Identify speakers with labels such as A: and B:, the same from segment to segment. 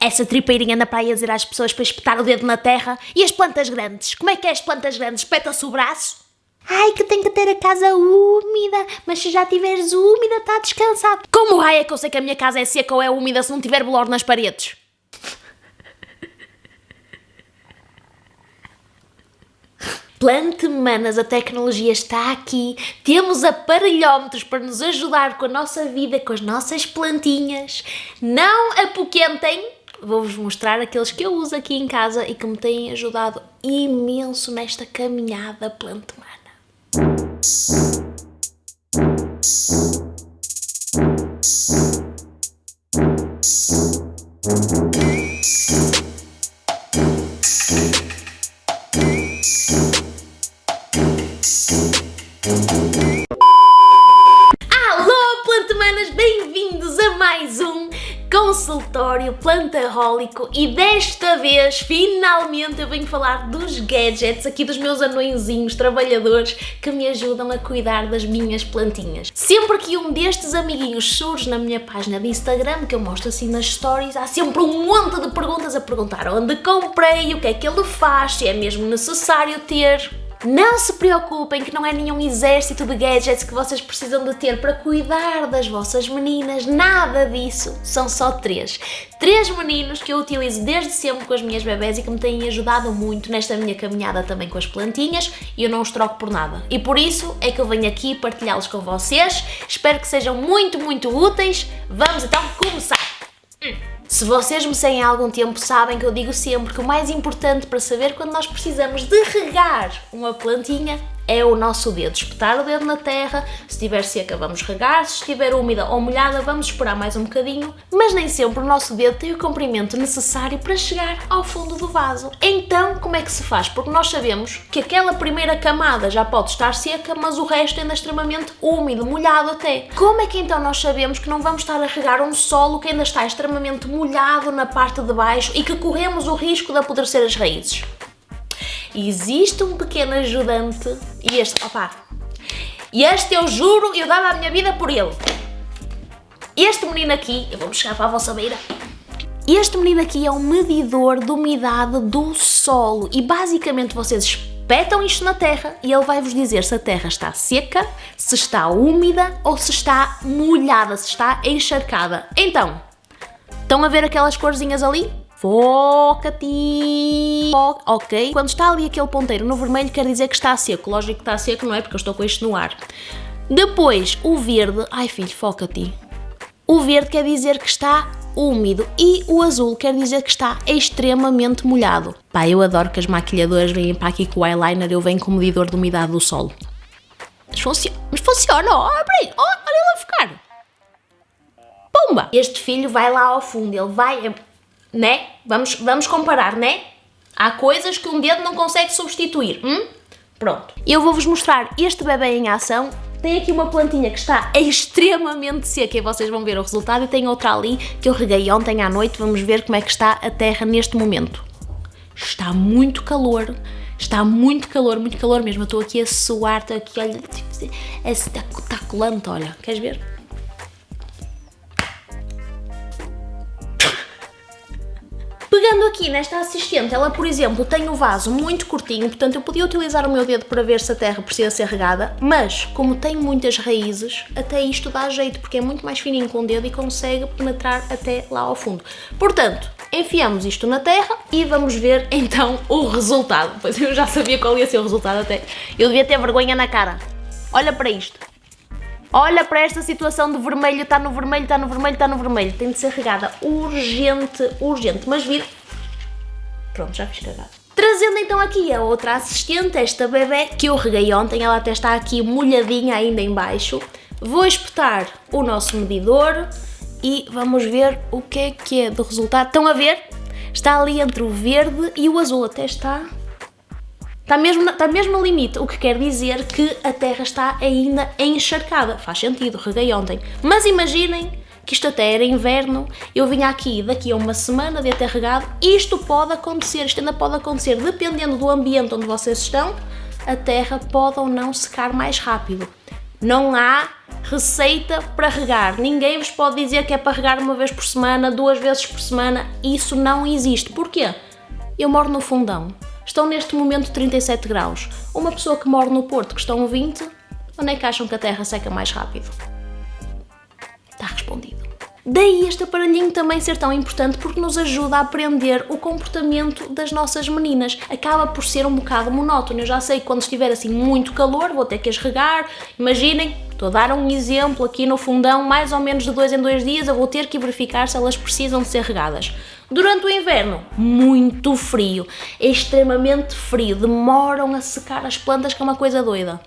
A: Essa tripeirinha na praia a dizer às pessoas para espetar o dedo na terra. E as plantas grandes? Como é que é as plantas grandes? Espeta-se o braço? Ai, que tem que ter a casa úmida, mas se já tiveres úmida, está descansado. Como raio é que eu sei que a minha casa é seca ou é úmida se não tiver bolor nas paredes? Plante, manas, a tecnologia está aqui. Temos aparelhómetros para nos ajudar com a nossa vida, com as nossas plantinhas. Não apoquentem. Vou-vos mostrar aqueles que eu uso aqui em casa e que me têm ajudado imenso nesta caminhada plantemana. Alô, plantemanas, bem-vindos a mais um consultório plantahólico e desta vez, finalmente, eu venho falar dos gadgets aqui dos meus anõezinhos trabalhadores que me ajudam a cuidar das minhas plantinhas. Sempre que um destes amiguinhos surge na minha página de Instagram, que eu mostro assim nas stories, há sempre um monte de perguntas a perguntar onde comprei, o que é que ele faz, se é mesmo necessário ter. Não se preocupem que não é nenhum exército de gadgets que vocês precisam de ter para cuidar das vossas meninas, nada disso, são só três meninos que eu utilizo desde sempre com as minhas bebés e que me têm ajudado muito nesta minha caminhada também com as plantinhas e eu não os troco por nada. E por isso é que eu venho aqui partilhá-los com vocês, espero que sejam muito úteis. Vamos então começar! Se vocês me seguem há algum tempo sabem que eu digo sempre que o mais importante para saber quando nós precisamos de regar uma plantinha é o nosso dedo. Espetar o dedo na terra, se estiver seca vamos regar, se estiver úmida ou molhada vamos esperar mais um bocadinho, mas nem sempre o nosso dedo tem o comprimento necessário para chegar ao fundo do vaso. Então como é que se faz? Porque nós sabemos que aquela primeira camada já pode estar seca, mas o resto ainda é extremamente úmido, molhado até. Como é que então nós sabemos que não vamos estar a regar um solo que ainda está extremamente molhado na parte de baixo e que corremos o risco de apodrecer as raízes? Existe um pequeno ajudante e este eu juro, eu dava a minha vida por ele. Este menino aqui, eu vou chegar para a vossa beira. Este menino aqui é um medidor de umidade do solo e basicamente vocês espetam isto na terra e ele vai-vos dizer se a terra está seca, se está úmida ou se está molhada, se está encharcada. Então, estão a ver aquelas corzinhas ali? Foca-te! Ok? Quando está ali aquele ponteiro no vermelho quer dizer que está seco. Lógico que está seco, não é? Porque eu estou com isto no ar. Depois, o verde... Ai filho, foca-te! O verde quer dizer que está úmido e o azul quer dizer que está extremamente molhado. Pá, eu adoro que as maquilhadoras venham para aqui com o eyeliner, eu venho com o medidor de umidade do solo. Mas funciona! Olha ele a ficar! Pumba! Este filho vai lá ao fundo, ele vai... Né? Vamos comparar, né? Há coisas que um dedo não consegue substituir. Pronto. Eu vou-vos mostrar este bebê em ação. Tem aqui uma plantinha que está extremamente seca e vocês vão ver o resultado. E tem outra ali que eu reguei ontem à noite. Vamos ver como é que está a terra neste momento. Está muito calor. Está muito calor mesmo. Eu estou aqui a suar, estou aqui, olha, está colante, olha. Queres ver? Pegando aqui nesta assistente, ela, por exemplo, tem o vaso muito curtinho, portanto eu podia utilizar o meu dedo para ver se a terra precisa ser regada, mas como tem muitas raízes, até isto dá jeito, porque é muito mais fininho com o dedo e consegue penetrar até lá ao fundo. Portanto, enfiamos isto na terra e vamos ver então o resultado. Pois eu já sabia qual ia ser o resultado até. Eu devia ter vergonha na cara. Olha para isto. Olha para esta situação de vermelho, está no vermelho, está no vermelho, está no vermelho. Tem de ser regada urgente. Mas vira... Pronto, já fiz cagada. Trazendo então aqui a outra assistente, esta bebé, que eu reguei ontem, ela até está aqui molhadinha ainda em baixo. Vou espetar o nosso medidor e vamos ver o que é do resultado. Estão a ver? Está ali entre o verde e o azul, até está... Está mesmo no limite, o que quer dizer que a terra está ainda encharcada. Faz sentido, reguei ontem. Mas imaginem que isto até era inverno, eu vinha aqui daqui a uma semana de ter regado. Isto pode acontecer, isto ainda pode acontecer, dependendo do ambiente onde vocês estão, a terra pode ou não secar mais rápido. Não há receita para regar. Ninguém vos pode dizer que é para regar uma vez por semana, 2 vezes por semana. Isso não existe. Porquê? Eu moro no Fundão. Estão neste momento 37 graus. Uma pessoa que mora no Porto, que estão 20, onde é que acham que a terra seca mais rápido? Está respondido. Daí este aparelhinho também ser tão importante porque nos ajuda a aprender o comportamento das nossas meninas. Acaba por ser um bocado monótono. Eu já sei que quando estiver assim muito calor vou ter que as regar. Imaginem, estou a dar um exemplo aqui no Fundão, mais ou menos de 2 em 2 dias eu vou ter que verificar se elas precisam de ser regadas. Durante o inverno, muito frio, é extremamente frio, demoram a secar as plantas que é uma coisa doida.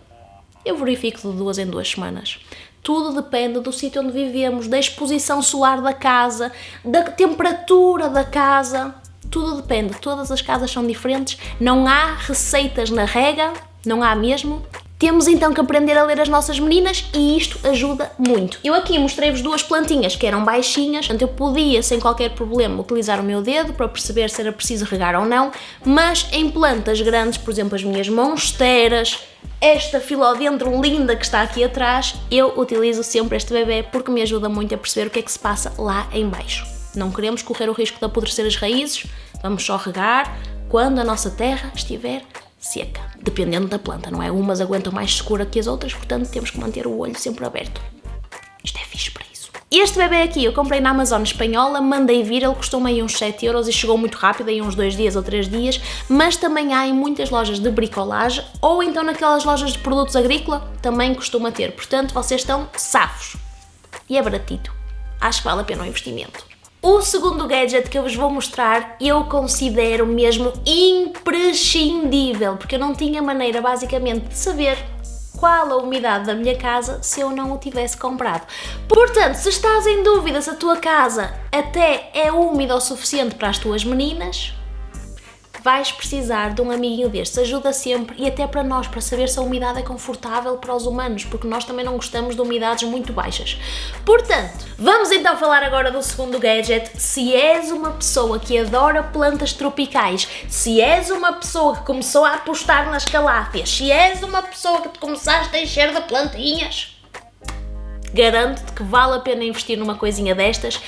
A: Eu verifico de 2 em 2 semanas. Tudo depende do sítio onde vivemos, da exposição solar da casa, da temperatura da casa. Tudo depende, todas as casas são diferentes, não há receitas na rega, não há mesmo. Temos então que aprender a ler as nossas meninas e isto ajuda muito. Eu aqui mostrei-vos 2 plantinhas que eram baixinhas, portanto eu podia sem qualquer problema utilizar o meu dedo para perceber se era preciso regar ou não, mas em plantas grandes, por exemplo as minhas monsteras, esta filodendro linda que está aqui atrás, eu utilizo sempre este bebê porque me ajuda muito a perceber o que é que se passa lá em baixo. Não queremos correr o risco de apodrecer as raízes, vamos só regar quando a nossa terra estiver seca, dependendo da planta, não é? Umas aguentam mais secura que as outras, portanto temos que manter o olho sempre aberto. Isto é fixe para isso. Este bebê aqui eu comprei na Amazon espanhola, mandei vir, ele custou-me aí uns 7€ e chegou muito rápido, aí uns 2 dias ou 3 dias, mas também há em muitas lojas de bricolagem ou então naquelas lojas de produtos agrícola, também costuma ter, portanto vocês estão safos. E é baratito, acho que vale a pena o investimento. O segundo gadget que eu vos vou mostrar eu considero mesmo imprescindível, porque eu não tinha maneira basicamente de saber qual a umidade da minha casa se eu não o tivesse comprado. Portanto, se estás em dúvida se a tua casa até é úmida o suficiente para as tuas meninas, vais precisar de um amiguinho destes, ajuda sempre e até para nós, para saber se a umidade é confortável para os humanos, porque nós também não gostamos de umidades muito baixas. Portanto, vamos então falar agora do segundo gadget. Se és uma pessoa que adora plantas tropicais, se és uma pessoa que começou a apostar nas calátias, se és uma pessoa que te começaste a encher de plantinhas, garanto-te que vale a pena investir numa coisinha destas.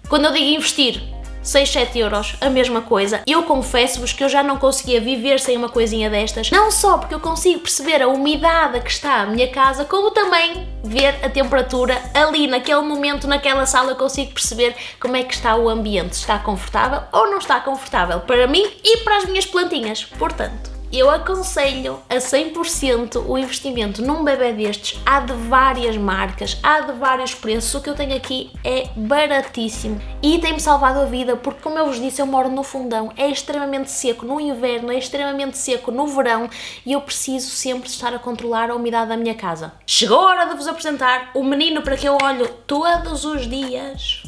A: Quando eu digo investir, 6, 7€, a mesma coisa. Eu confesso-vos que eu já não conseguia viver sem uma coisinha destas, não só porque eu consigo perceber a umidade que está a minha casa, como também ver a temperatura ali naquele momento, naquela sala, eu consigo perceber como é que está o ambiente, se está confortável ou não está confortável para mim e para as minhas plantinhas. Portanto, eu aconselho a 100% o investimento num bebê destes. Há de várias marcas, há de vários preços. O que eu tenho aqui é baratíssimo e tem-me salvado a vida porque, como eu vos disse, eu moro no Fundão, é extremamente seco no inverno, é extremamente seco no verão e eu preciso sempre estar a controlar a umidade da minha casa. Chegou a hora de vos apresentar o menino para que eu olho todos os dias.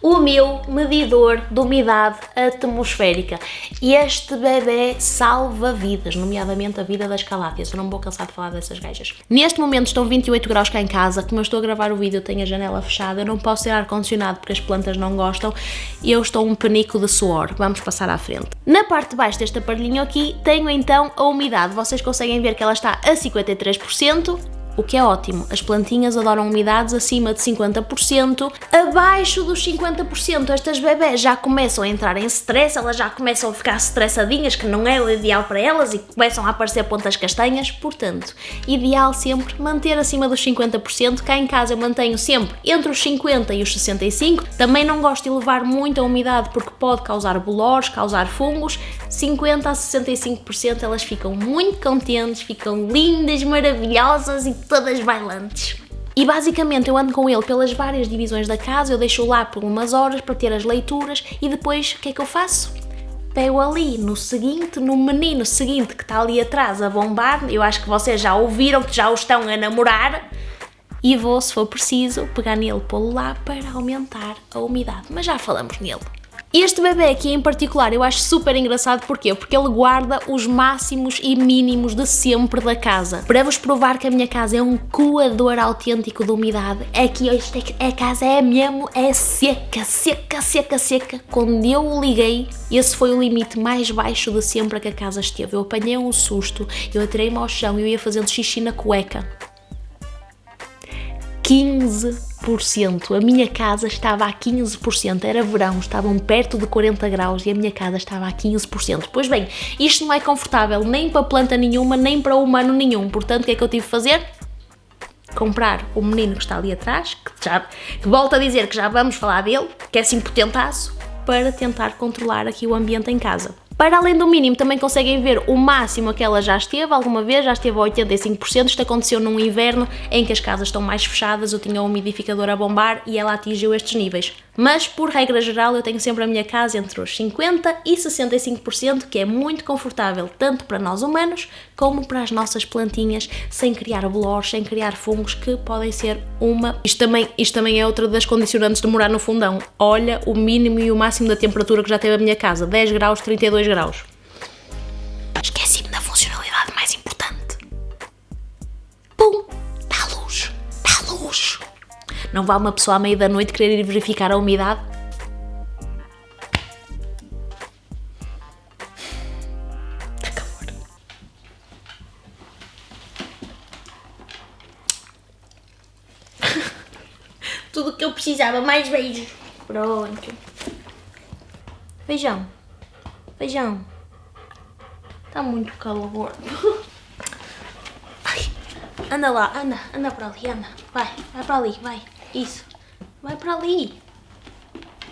A: O meu medidor de umidade atmosférica. Este bebê salva vidas, nomeadamente a vida das calátias. Eu não me vou cansar de falar dessas gajas. Neste momento estão 28 graus cá em casa. Como eu estou a gravar o vídeo, eu tenho a janela fechada. Eu não posso ter ar-condicionado porque as plantas não gostam. E eu estou um penico de suor. Vamos passar à frente. Na parte de baixo deste aparelhinho aqui, tenho então a umidade. Vocês conseguem ver que ela está a 53%. O que é ótimo, as plantinhas adoram umidades acima de 50%, abaixo dos 50% estas bebés já começam a entrar em stress, elas já começam a ficar estressadinhas, que não é o ideal para elas e começam a aparecer pontas castanhas, portanto, ideal sempre manter acima dos 50%, cá em casa eu mantenho sempre entre os 50% e os 65%, também não gosto de elevar muito a umidade porque pode causar bolores, causar fungos, 50% a 65% elas ficam muito contentes, ficam lindas, maravilhosas e todas bailantes. E basicamente eu ando com ele pelas várias divisões da casa, eu deixo-o lá por umas horas para ter as leituras e depois o que é que eu faço? Pego ali no seguinte, no menino seguinte que está ali atrás a bombar, eu acho que vocês já ouviram que já o estão a namorar, e vou, se for preciso, pegar nele, pô-lo lá para aumentar a umidade, mas já falamos nele. Este bebê aqui em particular eu acho super engraçado, porquê? Porque ele guarda os máximos e mínimos de sempre da casa. Para vos provar que a minha casa é um coador autêntico de umidade, é que a casa é mesmo, é seca, seca, seca, seca. Quando eu o liguei, esse foi o limite mais baixo de sempre que a casa esteve. Eu apanhei um susto, eu atirei-me ao chão e eu ia fazendo xixi na cueca. 15%. A minha casa estava a 15%. Era verão, estavam perto de 40 graus e a minha casa estava a 15%. Pois bem, isto não é confortável nem para planta nenhuma, nem para humano nenhum. Portanto, o que é que eu tive de fazer? Comprar o menino que está ali atrás, que volto a dizer que já vamos falar dele, que é assim potentaço, para tentar controlar aqui o ambiente em casa. Para além do mínimo, também conseguem ver o máximo a que ela já esteve, alguma vez, já esteve a 85%, isto aconteceu num inverno em que as casas estão mais fechadas, eu tinha um umidificador a bombar e ela atingiu estes níveis. Mas, por regra geral, eu tenho sempre a minha casa entre os 50% e 65%, que é muito confortável, tanto para nós humanos, como para as nossas plantinhas, sem criar bolores, sem criar fungos, que podem ser uma... Isto também é outra das condicionantes de morar no fundão. Olha o mínimo e o máximo da temperatura que já teve a minha casa, 10 graus, 32 graus. Esqueci-me da funcionalidade mais importante. Pum! Dá luz! Dá luz! Não vá uma pessoa à meia da noite querer ir verificar a umidade? Dá calor. Tudo o que eu precisava, mais beijos. Pronto. Feijão. Feijão. Está muito calor. Ai, anda lá, anda para ali, anda. Vai para ali, vai. Isso. Vai para ali.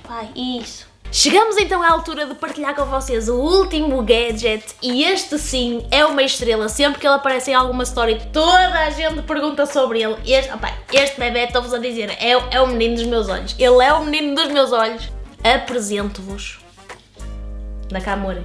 A: Vai, isso. Chegamos então à altura de partilhar com vocês o último gadget e este sim é uma estrela. Sempre que ele aparece em alguma story, toda a gente pergunta sobre ele. Este bebê, estou-vos a dizer, é o menino dos meus olhos. Ele é o menino dos meus olhos. Apresento-vos Nakamura.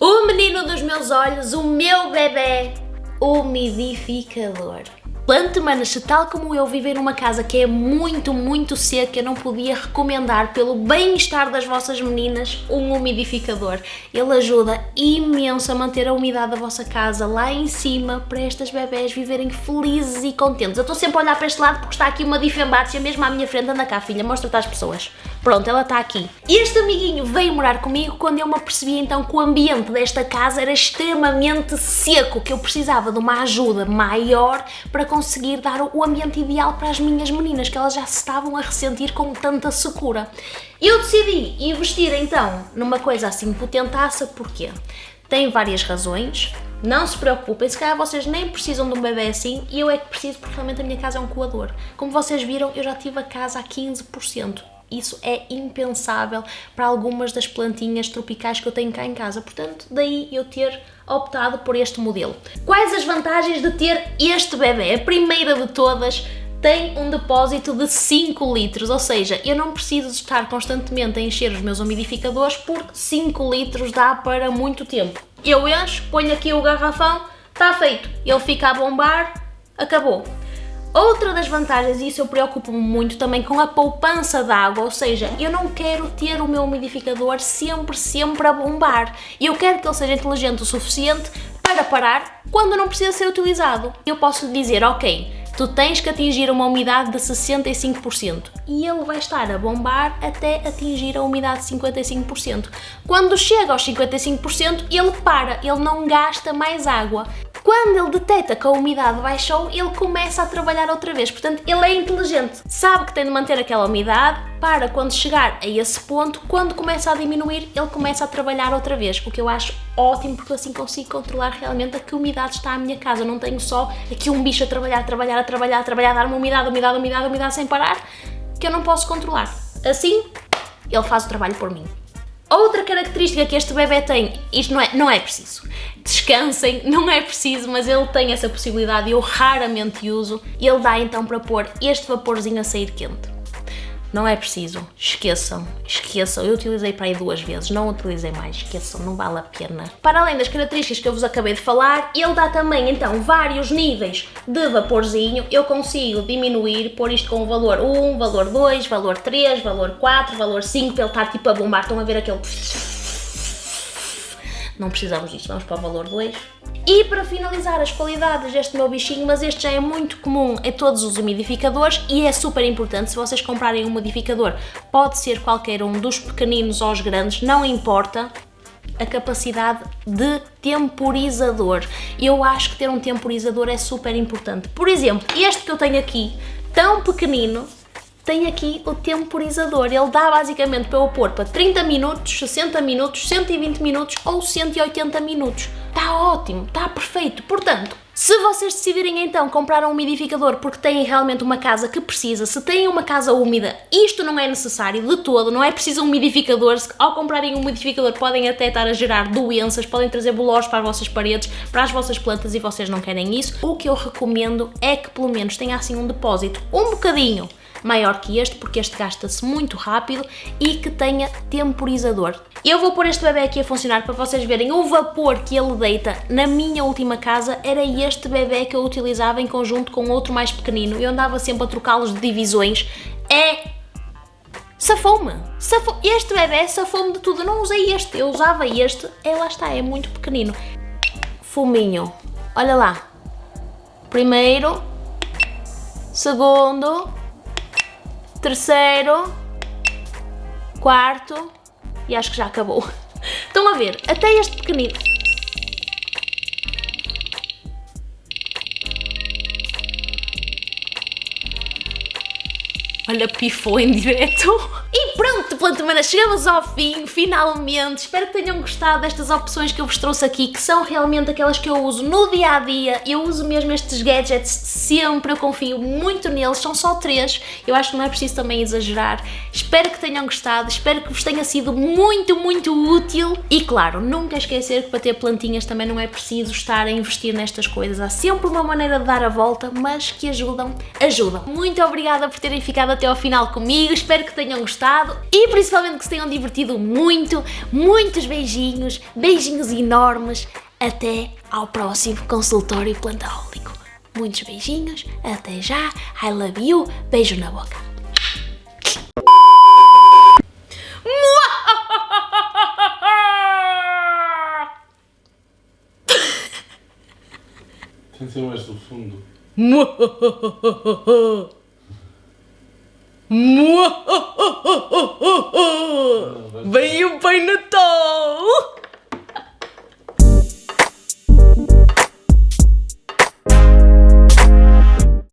A: O menino dos meus olhos, o meu bebê umidificador. Planta, manas, se tal como eu viver numa casa que é muito, muito seca, eu não podia recomendar pelo bem-estar das vossas meninas um umidificador. Ele ajuda imenso a manter a umidade da vossa casa lá em cima para estas bebés viverem felizes e contentes. Eu estou sempre a olhar para este lado porque está aqui uma difembatia mesmo à minha frente. Anda cá, filha, mostra-te às pessoas. Pronto, ela está aqui. Este amiguinho veio morar comigo quando eu me apercebi então que o ambiente desta casa era extremamente seco, que eu precisava de uma ajuda maior para conseguir dar o ambiente ideal para as minhas meninas, que elas já se estavam a ressentir com tanta secura. Eu decidi investir então numa coisa assim potentaça, porque tem várias razões. Não se preocupem, se calhar vocês nem precisam de um bebê assim e eu é que preciso porque realmente a minha casa é um coador. Como vocês viram, eu já tive a casa a 15%. Isso é impensável para algumas das plantinhas tropicais que eu tenho cá em casa, portanto, daí eu ter optado por este modelo. Quais as vantagens de ter este bebê? A primeira de todas, tem um depósito de 5 litros, ou seja, eu não preciso estar constantemente a encher os meus umidificadores porque 5 litros dá para muito tempo. Eu encho, ponho aqui o garrafão, está feito, ele fica a bombar, acabou. Outra das vantagens, e isso eu preocupo-me muito também com a poupança de água, ou seja, eu não quero ter o meu umidificador sempre a bombar. Eu quero que ele seja inteligente o suficiente para parar quando não precisa ser utilizado. Eu posso lhe dizer, ok, tu tens que atingir uma umidade de 65% e ele vai estar a bombar até atingir a umidade de 55%. Quando chega aos 55%, ele para, ele não gasta mais água. Quando ele detecta que a umidade baixou, ele começa a trabalhar outra vez. Portanto, ele é inteligente, sabe que tem de manter aquela umidade para quando chegar a esse ponto, quando começa a diminuir, ele começa a trabalhar outra vez. O que eu acho ótimo, porque assim consigo controlar realmente a que umidade está a minha casa. Eu não tenho só aqui um bicho a trabalhar, dar-me umidade sem parar, que eu não posso controlar. Assim, ele faz o trabalho por mim. Outra característica que este bebê tem, isto não é preciso, descansem, não é preciso, mas ele tem essa possibilidade e eu raramente uso, ele dá então para pôr este vaporzinho a sair quente. Não é preciso, esqueçam, eu utilizei para aí 2 vezes, não utilizei mais, esqueçam, não vale a pena. Para além das características que eu vos acabei de falar, ele dá também então vários níveis de vaporzinho, eu consigo diminuir, pôr isto com o valor 1, valor 2, valor 3, valor 4, valor 5, para ele estar tipo a bombar, estão a ver aquele... Não precisamos disso, vamos para o valor 2, E para finalizar as qualidades deste meu bichinho, mas este já é muito comum em todos os umidificadores e é super importante, se vocês comprarem um umidificador, pode ser qualquer um, dos pequeninos aos grandes, não importa, a capacidade de temporizador. Eu acho que ter um temporizador é super importante. Por exemplo, este que eu tenho aqui, tão pequenino, tem aqui o temporizador. Ele dá basicamente para eu pôr para 30 minutos, 60 minutos, 120 minutos ou 180 minutos. Está ótimo, está perfeito. Portanto, se vocês decidirem então comprar um umidificador porque têm realmente uma casa que precisa, se têm uma casa úmida, isto não é necessário de todo, não é preciso um umidificador. Ao comprarem um umidificador podem até estar a gerar doenças, podem trazer bolores para as vossas paredes, para as vossas plantas e vocês não querem isso. O que eu recomendo é que pelo menos tenha assim um depósito um bocadinho maior que este, porque este gasta-se muito rápido, e que tenha temporizador. Eu vou pôr este bebê aqui a funcionar para vocês verem o vapor que ele deita. Na minha última casa era este bebê que eu utilizava em conjunto com outro mais pequenino. Eu andava sempre a trocá-los de divisões. Safou-me. Este bebê safou-me de tudo. Eu não usei este, eu usava este. Lá está, é muito pequenino. Fuminho. Olha lá. Primeiro. Segundo. Terceiro, quarto e acho que já acabou. Estão a ver, até este pequenino. Olha, pifou em direto. E pronto, planta humana, chegamos ao fim, finalmente. Espero que tenham gostado destas opções que eu vos trouxe aqui, que são realmente aquelas que eu uso no dia a dia. Eu uso mesmo estes gadgets sempre, eu confio muito neles. São só 3, eu acho que não é preciso também exagerar. Espero que tenham gostado, espero que vos tenha sido muito, muito útil. E claro, nunca esquecer que para ter plantinhas também não é preciso estar a investir nestas coisas. Há sempre uma maneira de dar a volta, mas que ajudam. Muito obrigada por terem ficado até ao final comigo, espero que tenham gostado e principalmente que se tenham divertido muito. Muitos beijinhos, beijinhos enormes, até ao próximo consultório plantahólico. Muitos beijinhos, até já, I love you, beijo na boca.
B: Tem que ser mais do fundo.
A: Vem o Pai Natal!